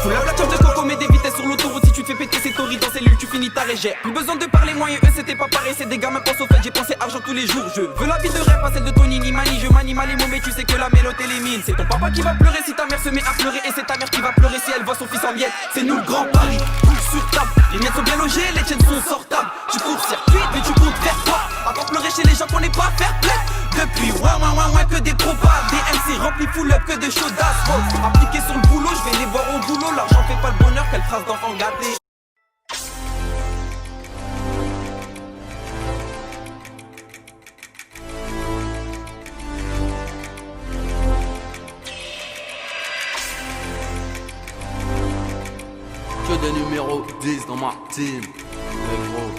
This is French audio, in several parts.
Full up la chop de coco, mais des vitesses sur l'autoroute. Si tu te fais péter ces tories dans cellule, tu finis ta régère. Plus besoin de parler, moi et eux c'était pas pareil. C'est des gamins pensent au fait, j'ai pensé argent tous les jours. Je veux la vie de rêve, pas celle de Tony ni Mani. Je manie mal les mots, mais tu sais que la mélo t'élimine. C'est ton papa qui va pleurer si ta mère se met à pleurer. Et c'est ta mère qui va pleurer si elle voit son fils en miettes. C'est nous le grand Paris, boule sur table. Les miettes sont bien logées, les tiennes sont sortables. Tu cours circuit, mais tu comptes faire quoi? À part pleurer chez les gens qu'on n'est pas fair play. Depuis ouin que des probables. Des MC remplis full up que de show d'asphalt. Appliqué sur le boulot, je vais les voir au boulot. L'argent fait pas le bonheur, quelle phrase d'enfant gâté. Que des numéros 10 dans ma team. Mais gros,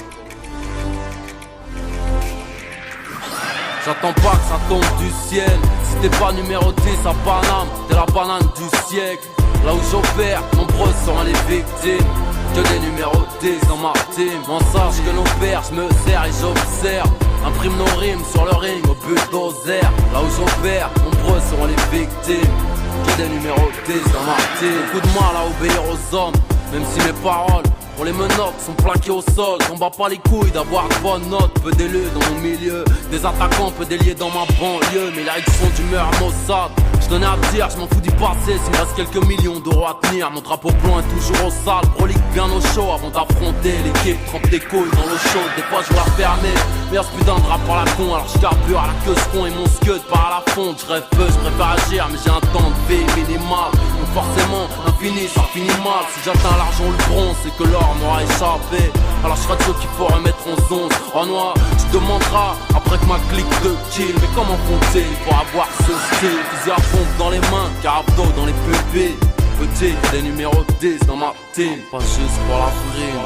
j'attends pas que ça tombe du ciel. Si t'es pas numéro 10 à Paname, t'es la banane du siècle. Là où j'opère, nombreuses seront les victimes. Que des numéros 10 dans ma team. On sache que nos pères, je me sers et j'observe. Imprime nos rimes sur le ring au bulldozer. Là où j'opère, nombreuses seront les victimes. Que des numéros 10 dans ma team. Beaucoup de mal à obéir aux hommes, même si mes paroles pour les menottes sont plaquées au sol. On bat pas les couilles d'avoir de bonnes notes. Peu d'élus dans mon milieu, des attaquants, peu déliés dans ma banlieue. Mais là ils sont d'humeur Mossad. Je donnais à dire, je m'en fous du passé. S'il me reste quelques millions d'euros à tenir, mon drapeau blanc est toujours au sale. Prolique bien au chaud avant d'affronter l'équipe. Trempe des couilles dans l'eau chaude, des fois je la fermer. Mais ce putain de rap par la con, alors je carbure à la queue ce con et mon scud part à la fonte. Je rêve peu, je préfère agir, mais j'ai un temps de vie minimal. Donc forcément, infini, ça finit mal. Si j'atteins l'argent ou le bronze, c'est que l'or m'aura échappé. Alors je serai de ceux qu'il faut remettre en zone. En noir, tu te demanderas après que ma clique de kill. Mais comment font-ils pour avoir ce style? Fusil à pompe dans les mains, carabdo dans les pupilles. Petit, des numéros 10 dans ma team. Pas juste pour la frime.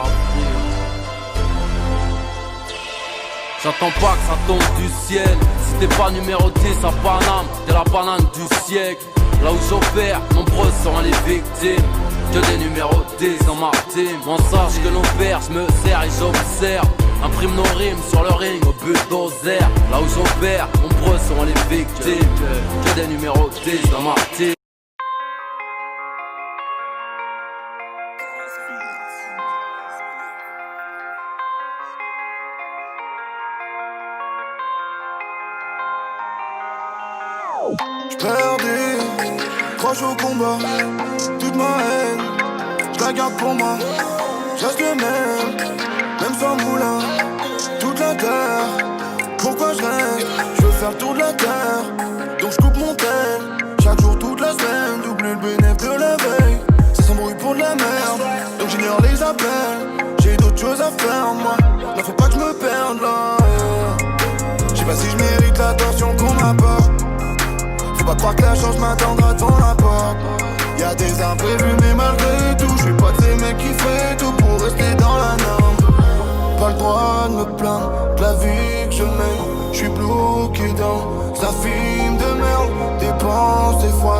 J'attends pas que ça tombe du ciel. Si t'es pas numéro 10 à Paname, t'es la banane du siècle. Là où j'opère, nombreuses seront les victimes. Que des numéros 10 dans ma team. On sache que nos pères, je me sers et j'observe. Imprime nos rimes sur le ring au bulldozer. Là où j'opère, nombreuses seront les victimes. Que des numéros 10 dans ma team. Perdu, croche au combat, toute ma haine, je la garde pour moi. Je reste le même sans moulin, toute la terre. Pourquoi je reste? Je veux faire tour de la terre, donc je coupe mon tel. Chaque jour, toute la semaine, doubler le bénéfice de la veille. Ça s'embrouille pour de la merde, donc j'ignore les appels. J'ai d'autres choses à faire, moi, ne faut pas que je me perde là. Je sais pas si je mérite l'attention qu'on m'apporte. Faut pas croire que la chance m'attendra devant la porte. Y'a des imprévus mais malgré tout, j'suis pas de ces mecs qui feraient tout pour rester dans la norme. Pas le droit de me plaindre de la vie que je mène. J'suis bloqué dans sa film de merde. Dépense des fois